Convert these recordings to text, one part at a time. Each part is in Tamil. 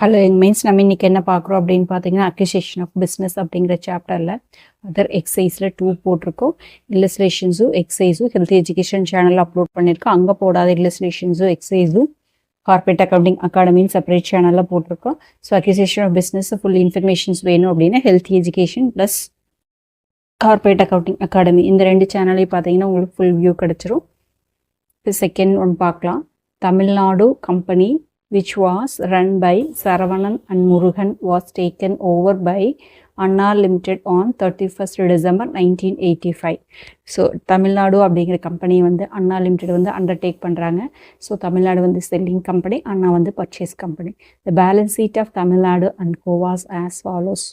ஹலோ மீன்ஸ் நம்ம இன்னைக்கு என்ன பார்க்குறோம் அப்படின்னு பார்த்தீங்கன்னா அக்விசிஷன் ஆஃப் பிஸ்னஸ் அப்படிங்கிற சாப்டரில் அதர் எக்ஸசைஸில் 2 போட்டிருக்கோம். இல்லஸ்ட்ரேஷன்ஸும் எக்ஸசைஸும் ஹெல்த் எஜுகேஷன் சேனலில் அப்லோட் பண்ணியிருக்கோம். அங்கே போடாத இல்லஸ்ட்ரேஷன்ஸும் எக்ஸசைஸும் கார்பரேட் அக்கௌண்டிங் அகாடமின்னு செப்பரேட் சேனலில் போட்டிருக்கோம். So acquisition of business full informations வேணும் அப்படின்னா health education plus corporate accounting academy இந்த 2 சேனலையும் பார்த்தீங்கன்னா உங்களுக்கு ஃபுல் வியூ கிடச்சிரும். இப்போ செகண்ட் ஒன் பார்க்கலாம். Tamil Nadu company which was run by Saravanan and Murugan was taken over by Anna Limited on 31st December 1985. So Tamil Nadu அப்படிங்கிற கம்பெனி வந்து அண்ணா லிமிடெட் வந்து அண்டர்டேக் பண்ணுறாங்க. ஸோ தமிழ்நாடு வந்து செல்லிங் கம்பெனி, அண்ணா வந்து purchase company. The balance sheet of Tamil Nadu and co was as follows.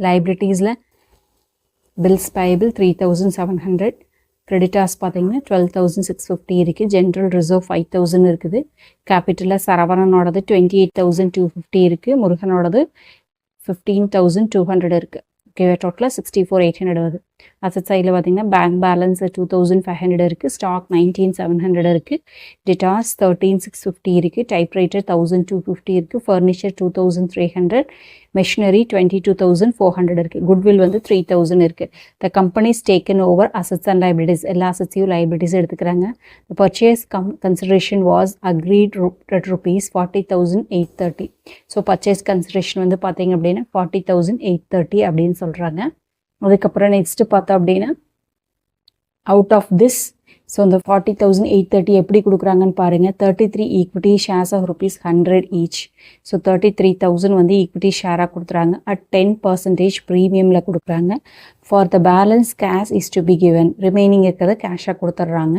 லைபிலிட்டிஸில் பில்ஸ் பேயபிள் 3700, கிரெடிட்டார்ஸ் பார்த்தீங்கன்னா 12,650 இருக்குது. ஜென்ரல் ரிசர்வ் 5,000 இருக்குது. கேபிட்டலில் சரவணனோடது 28,250 இருக்குது. முருகனோடது 15,200 இருக்குது. ஓகேவா, டோட்டலாக 64,800 வருது. அசட் சைடில் பார்த்தீங்கன்னா பேங்க் பேலன்ஸ் 2,500 இருக்குது. ஸ்டாக் 19,700 இருக்குது. டெட்டார்ஸ் 13,650 இருக்குது. டைப்ரைட்டர் 1,250 இருக்குது. ஃபர்னிச்சர் 2,300, மெஷினரி 22,400 இருக்குது. குட்வில் வந்து 3,000 இருக்குது. The companies taken over assets and liabilities, எல்லா அசட்ஸையும் லைபிலிட்டிஸ் எடுத்துக்கிறாங்க. த purchase consideration was agreed rupees 40,830. So purchase consideration வந்து பார்த்தீங்க அப்படின்னா 40,830 அப்படின்னு சொல்கிறாங்க. அதுக்கப்புறம் நெக்ஸ்ட்டு பார்த்தோம் அப்படின்னா அவுட் ஆஃப் திஸ், ஸோ இந்த 40,830 எப்படி கொடுக்குறாங்கன்னு பாருங்கள். 33 equity shares of ₹100 each. So 33,000 வந்து ஈக்விட்டி ஷேராக கொடுத்துறாங்க. அட் 10% ப்ரீமியமில் கொடுக்குறாங்க. For the balance cash is to be given, remaining இருக்கிறத கேஷாக கொடுத்துட்றாங்க.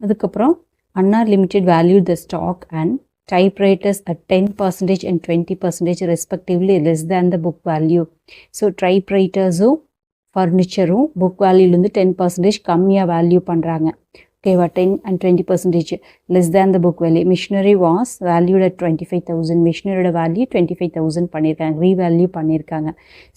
அதுக்கப்புறம் Anna limited value the stock and typewriters at 10% and 20% respectively less than the book value. So typewritersம் ஃபர்னிச்சரும் புக் வேல்யூலேருந்து 10% கம்மியாக வேல்யூ பண்ணுறாங்க. ஓகேவா, 10 and 20% less than the book value. Machinery was valued at 25,000. மிஷினரியோட வேல்யூ 25,000 பண்ணியிருக்காங்க, ரீவேல்யூ பண்ணியிருக்காங்க.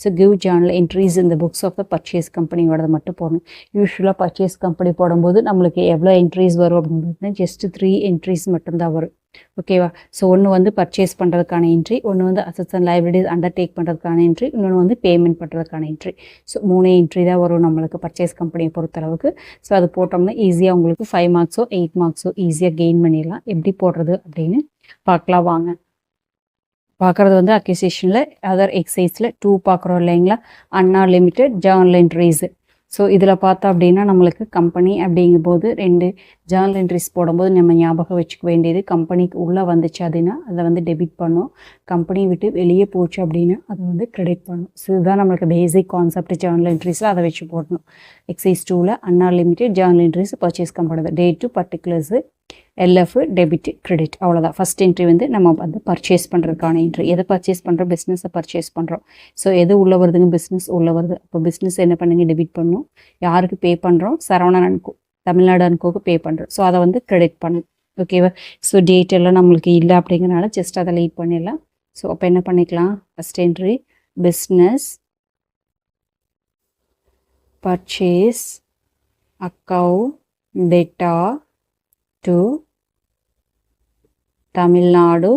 ஸோ கிவ் ஜேர்னல் என்ட்ரிஸ் இந்த புக்ஸ் ஆஃப் த பர்ச்சேஸ் கம்பெனியோட மட்டும் போடணும். யூஸ்வலாக பர்ச்சேஸ் கம்பெனி போடும்போது நம்மளுக்கு எவ்வளோ என்ட்ரிஸ் வரும் அப்படின்னு ஜஸ்ட் 3 என்ட்ரிஸ் மட்டும்தான் வரும். ஓகேவா, ஸோ ஒன்று வந்து பர்ச்சேஸ் பண்ணுறதுக்கான என்ட்ரி, ஒன்று வந்து அசட்ஸ் அண்ட் லைபிலிட்டிஸ் அண்டர்டேக் பண்ணுறதுக்கான என்ட்ரி, இன்னொன்று வந்து பேமெண்ட் பண்ணுறதுக்கான என்ட்ரி. ஸோ 3 என்ட்ரி தான் வரும் நம்மளுக்கு பர்ச்சேஸ் கம்பெனியை பொறுத்தளவுக்கு. ஸோ அது போட்டோம்னா ஈஸியாக உங்களுக்கு 5 மார்க்ஸோ 8 மார்க்ஸோ ஈஸியாக கெயின் பண்ணிடலாம். எப்படி போடுறது அப்படின்னு பார்க்கலாம் வாங்க. பார்க்குறது வந்து அக்விசிஷனில் அதர் எக்ஸசைஸில் 2 பார்க்குறோம் இல்லைங்களா. அண்ணா லிமிடெட் ஜேர்னல் என்ட்ரிஸு. ஸோ இதில் பார்த்தோம் அப்படின்னா நம்மளுக்கு கம்பெனி அப்படிங்கும்போது 2 ஜேர்னல் என்ட்ரிஸ் போடும்போது நம்ம ஞாபகம் வச்சுக்க வேண்டியது, கம்பெனிக்கு உள்ளே வந்துச்சு அப்படின்னா அதை வந்து டெபிட் பண்ணும், கம்பெனி விட்டு வெளியே போச்சு அப்படின்னா அதை வந்து கிரெடிட் பண்ணும். ஸோ இதுதான் நம்மளுக்கு பேசிக் கான்செப்ட் ஜேர்னல் என்ட்ரிஸில், அதை வச்சு போடணும். எக்ஸைஸ் 2ல் Anna limited journal entries purchase company date particulars LF debit credit, அவ்வளோதான். ஃபஸ்ட் என்ட்ரி வந்து நம்ம வந்து பர்ச்சேஸ் பண்ணுறதுக்கான என்ட்ரி. எதை பர்ச்சேஸ் பண்ணுறோம்? பிஸ்னஸை பர்ச்சேஸ் பண்ணுறோம். ஸோ எது உள்ளே வருதுங்க? பிஸ்னஸ் உள்ளே வருது. அப்போ பிஸ்னஸ் என்ன பண்ணுங்க? டெபிட் பண்ணணும். யாருக்கு பே பண்ணுறோம்? Saravanan and co, Tamil Nadu and கோக்கு பே பண்ணுறோம். ஸோ அதை வந்து கிரெடிட் பண்ணணும். ஓகேவா, ஸோ டேட் எல்லாம் நம்மளுக்கு இல்லை அப்படிங்கிறனால ஜஸ்ட் அதை லீட் பண்ணிடலாம். ஸோ அப்போ என்ன பண்ணிக்கலாம்? First entry business purchase account debtor to Tamil Nadu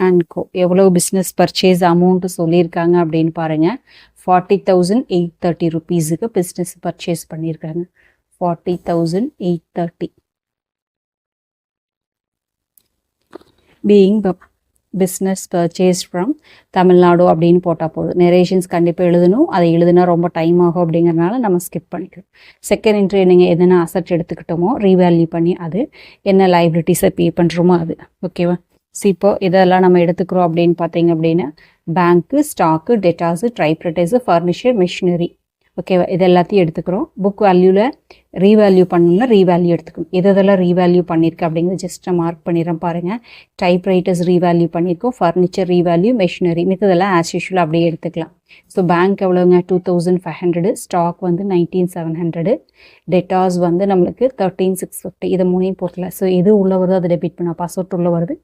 and co. எவ்வளோ பிஸ்னஸ் பர்ச்சேஸ் அமௌண்ட்டு சொல்லியிருக்காங்க அப்படின்னு பாருங்கள். 40,830 ருபீஸுக்கு பிஸ்னஸ் பர்ச்சேஸ் பண்ணியிருக்காங்க. 40,830 being business purchase from Tamil Nadu அப்படின்னு போட்டால் போதும். நெரேஷன்ஸ் கண்டிப்பாக எழுதணும். அதை எழுதுனா ரொம்ப டைம் ஆகும் அப்படிங்கிறனால நம்ம ஸ்கிப் பண்ணிக்கிறோம். செகண்ட் என்ட்ரி நீங்கள் எதனா அசட் எடுத்துக்கிட்டோமோ ரீவேல்யூ பண்ணி அது என்ன லைபிலிட்டிஸை பே பண்ணுறோமோ அது. ஓகேவா, ஸோ இப்போ இதெல்லாம் நம்ம எடுத்துக்கிறோம் அப்படின்னு பார்த்தீங்க அப்படின்னா பேங்க்கு, ஸ்டாக்கு, டெட்டாஸு, டைப்ரைட்டர்ஸு, ஃபர்னிச்சர், மிஷினரி. ஓகேவா, இது எல்லாத்தையும் எடுத்துக்கிறோம். புக் வேல்யூவில் ரீவேல்யூ பண்ணணும்னா ரீவேல்யூ எடுத்துக்கணும். எதெல்லாம் ரீவேல்யூ பண்ணியிருக்கு அப்படிங்கிறது ஜஸ்ட் மார்க் பண்ணிடுறேன் பாருங்கள். டைப்ரைட்டர்ஸ் ரீவேல்யூ பண்ணியிருக்கோம், ஃபர்னிச்சர் ரீவேல்யூ, மிஷினரி, மித்ததெல்லாம் ஆஸ் யூஷுவல் அப்படியே எடுத்துக்கலாம். ஸோ பேங்க் எவ்வளோங்க? 2,500, ஸ்டாக் வந்து 19,700, டெட்டாஸ் வந்து நம்மளுக்கு 13,650. இதை 3 போட்டல. ஸோ எது உள்ளே வருதோ அதை டெபிட் பண்ணோம். அப்போ அசட் உள்ளே வருது,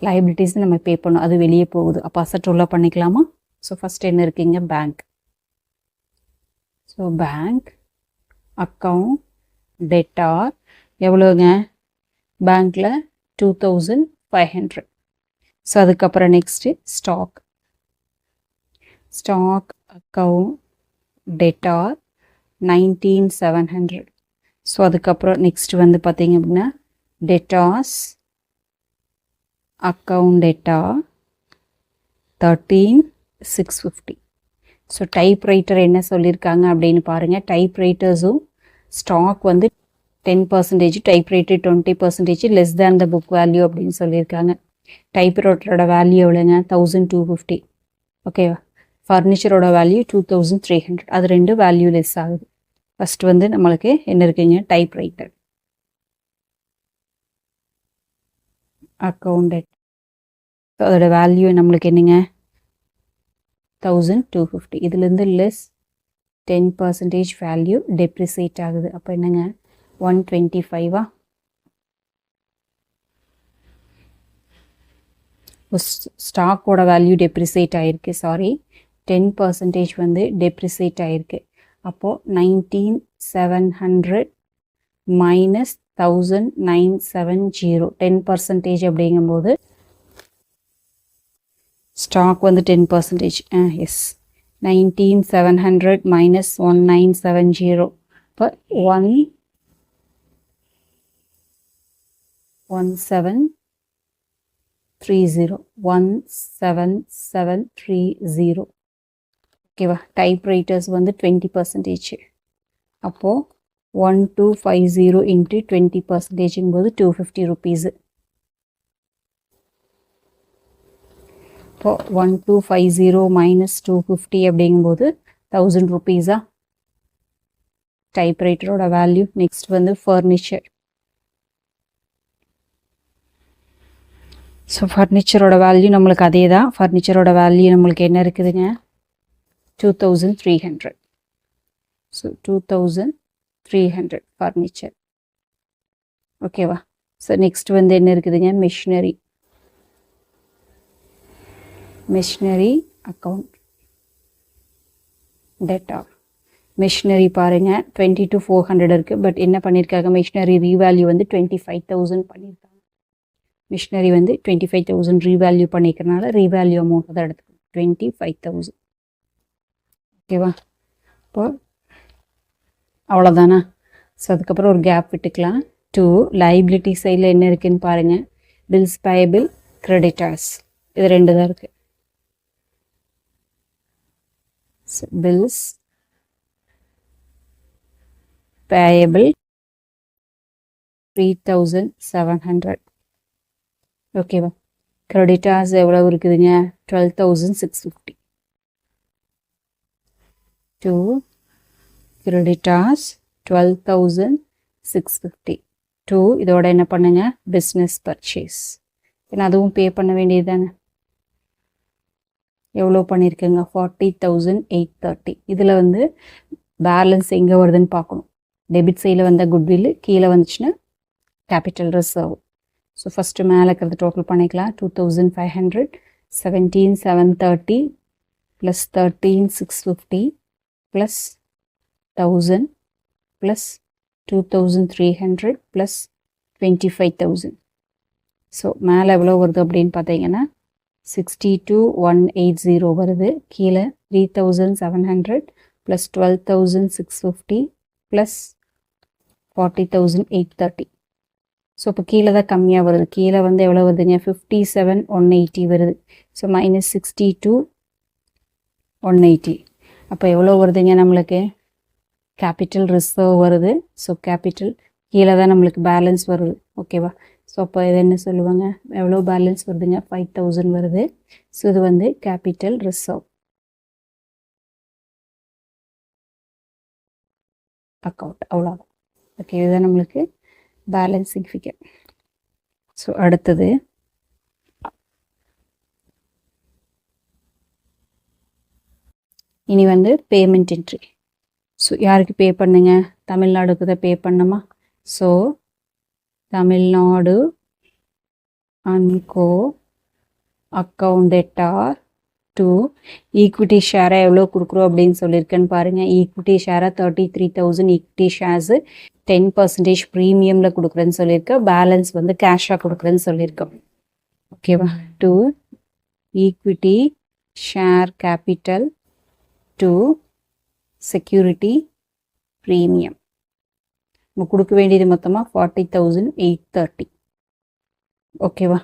லைபிலிட்டிஸ் நம்ம பே பண்ணோம், அது வெளியே போகுது. அப்போ அசட் உள்ளே பண்ணிக்கலாமா? ஸோ ஃபஸ்ட் என்ன இருக்குங்க? Bank. So bank account debtor எவ்வளோங்க? பேங்க்கில் 2500. ஸோ அதுக்கப்புறம் next stock account debtor 19700. So அதுக்கப்புறம் நெக்ஸ்ட் வந்து பார்த்தீங்க அப்படின்னா debtors account debtor 13650. So typewriter என்ன சொல்லியிருக்காங்க அப்படின்னு பாருங்கள். டைப்ரைட்டர்ஸும் ஸ்டாக் வந்து 10%, typewriter 20%, less than the book value அப்படின்னு சொல்லியிருக்காங்க. டைப்ரைட்டரோட வேல்யூ எவ்வளோங்க? 1250. ஓகேவா? ஃபர்னிச்சரோட வேல்யூ 2300. அது ரெண்டு வேல்யூ லெஸ் ஆகுது. ஃபஸ்ட்டு வந்து நம்மளுக்கு என்ன இருக்குங்க? Typewriter accounted. ஸோ அதோட வேல்யூ நம்மளுக்கு என்னங்க? 1250. இதுலேருந்து லெஸ் 10% வேல்யூ டெப்ரிசியேட் ஆகுது. அப்போ என்னங்க? 125. ஸ்டாக்கோட வேல்யூ டெப்ரிசியேட் ஆகிருக்கு. சாரி, 10% வந்து டெப்ரிசியேட் ஆகிருக்கு. அப்போது 19700 மைனஸ் 1970. 10% அப்படிங்கும்போது ஸ்டாக் வந்து 10%. Yes, 19700 minus 1970. இப்போ 1730. ஓகேவா? டைப்ரைட்டர்ஸ் வந்து 20%. அப்போது 1250 இன்ட்டு 20% போது 250 ருபீஸு. இப்போது 1250 மைனஸ் 250 அப்படிங்கும்போது 1000 ருபீஸா டைப்ரைட்டரோட வேல்யூ. நெக்ஸ்ட் வந்து ஃபர்னிச்சர். ஸோ ஃபர்னிச்சரோட வேல்யூ நம்மளுக்கு அதே தான். ஃபர்னிச்சரோட வேல்யூ நம்மளுக்கு என்ன இருக்குதுங்க? 2300. So 2300 furniture. ஓகேவா? ஸோ நெக்ஸ்ட் வந்து என்ன இருக்குதுங்க? Machinery account theta. மிஷினரி பாருங்கள் 22,400 இருக்குது. பட் என்ன பண்ணியிருக்காங்க? மிஷினரி ரீவேல்யூ வந்து 25,000 பண்ணியிருக்காங்க. மிஷினரி வந்து 25,000 ரீவேல்யூ பண்ணிக்கிறனால ரீவேல்யூ அமௌண்ட் தான் எடுத்துக்கணும், 25,000. ஓகேவா? இப்போ அவ்வளோதானா? ஸோ அதுக்கப்புறம் ஒரு கேப் விட்டுக்கலாம். 2 லைபிலிட்டி சைடில் என்ன இருக்குதுன்னு பாருங்கள். பில்ஸ் பேயபிள், கிரெடிட்டார்ஸ், இது ரெண்டு தான் இருக்குது. Bills payable 3700. ஓகேவா? கிரெடிட்டார்ஸ் எவ்வளோ இருக்குதுங்க? 12,650. 2 கிரெடிட்டார்ஸ் 12,650. 2 இதோட என்ன பண்ணுங்க? Business purchase. ஏன்னா அதுவும் பே பண்ண வேண்டியது தானே. எவ்வளோ பண்ணியிருக்கேங்க? 40,830. இதில் வந்து பேலன்ஸ் எங்கே வருதுன்னு பார்க்கணும். டெபிட் சைடில் வந்தால் குட்வில், கீழே வந்துச்சுன்னா கேபிட்டல் ரிசர்வ். ஸோ ஃபஸ்ட்டு மேலே இருக்கிறது டோட்டல் பண்ணிக்கலாம். 2,500, 17,730 plus 13,650 plus 1000 plus 2,300 plus 25,000. So மேலே எவ்வளோ வருது அப்படின்னு பார்த்தீங்கன்னா 62,180 வருது. கீழே 3,700 ப்ளஸ் 12,650 ப்ளஸ் 40,830. ஸோ இப்போ கீழே தான் கம்மியாக வருது. கீழே வந்து எவ்வளோ வருதுங்க? 57,180 வருது. So minus 62,180. அப்போ எவ்வளோ வருதுங்க நம்மளுக்கு? கேபிட்டல் ரிசர்வ் வருது. ஸோ கேபிட்டல் கீழே தான் நம்மளுக்கு பேலன்ஸ் வருது. ஓகேவா? ஸோ அப்போ இது என்ன சொல்லுவாங்க? எவ்வளோ பேலன்ஸ் வருதுங்க? 5,000 வருது. ஸோ இது வந்து கேபிட்டல் ரிசர்வ் அக்கௌண்ட். அவ்வளோதான். ஓகே, இதுதான் நம்மளுக்கு பேலன்சிங் ஃபிகர். ஸோ அடுத்தது இனி வந்து பேமெண்ட் என்ட்ரி. ஸோ யாருக்கு பே பண்ணுங்க? தமிழ்நாடுக்கு தான் பே பண்ணணுமா? So Tamil Nadu and co account debtor to equity ஷேரை எவ்வளோ கொடுக்குறோம் அப்படின்னு சொல்லியிருக்கேன்னு பாருங்கள். ஈக்விட்டி ஷேரை 33,000 ஈக்விட்டி ஷேர்ஸு 10% ப்ரீமியமில் கொடுக்குறேன்னு சொல்லியிருக்கேன். பேலன்ஸ் வந்து கேஷாக கொடுக்குறேன்னு சொல்லியிருக்கேன். ஓகேவா? To equity share capital to security premium நம்ம கொடுக்க வேண்டியது மொத்தமாக 40,830. ஓகேவா?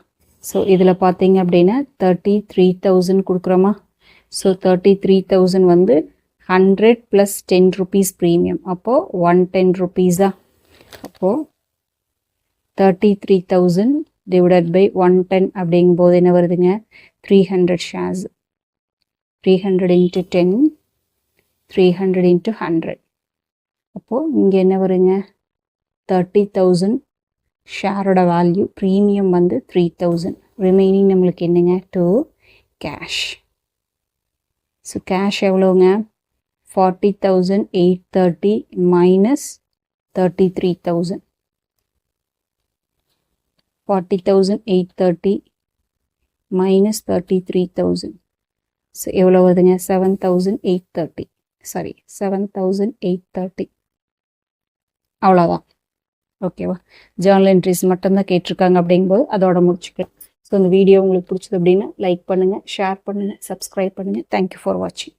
ஸோ இதில் பார்த்தீங்க அப்படின்னா 33,000 கொடுக்குறோமா? ஸோ 33,000 வந்து 100 + 10 rupees ப்ரீமியம். அப்போது 110 rupees. அப்போது 33,000 டிவைடட் பை 110 அப்படிங்கும்போது என்ன வருதுங்க? 300 ஷேர்ஸ். 300 × 10, 300 × 100. அப்போது இங்கே என்ன வருங்க? 30,000 ஷேரோட வேல்யூ. ப்ரீமியம் வந்து 3,000. ரிமைனிங் நம்மளுக்கு என்னங்க? To cash. ஸோ கேஷ் எவ்வளோங்க? 40,830 மைனஸ் 33,000. 40,830 மைனஸ் 33,000. ஸோ எவ்வளோ வருதுங்க? 7,830. சாரி, 7,830. அவ்வளோதான். ஓகேவா? ஜேர்னல் என்ட்ரிஸ் மட்டும்தான் கேட்டிருக்காங்க அப்படிங்கும்போது அதோட முடிச்சுக்கலாம். ஸோ இந்த வீடியோ உங்களுக்கு பிடிச்சது அப்படின்னா லைக் பண்ணுங்கள், ஷேர் பண்ணுங்கள், சப்ஸ்கிரைப் பண்ணுங்கள். தேங்க்யூ ஃபார் வாட்சிங்.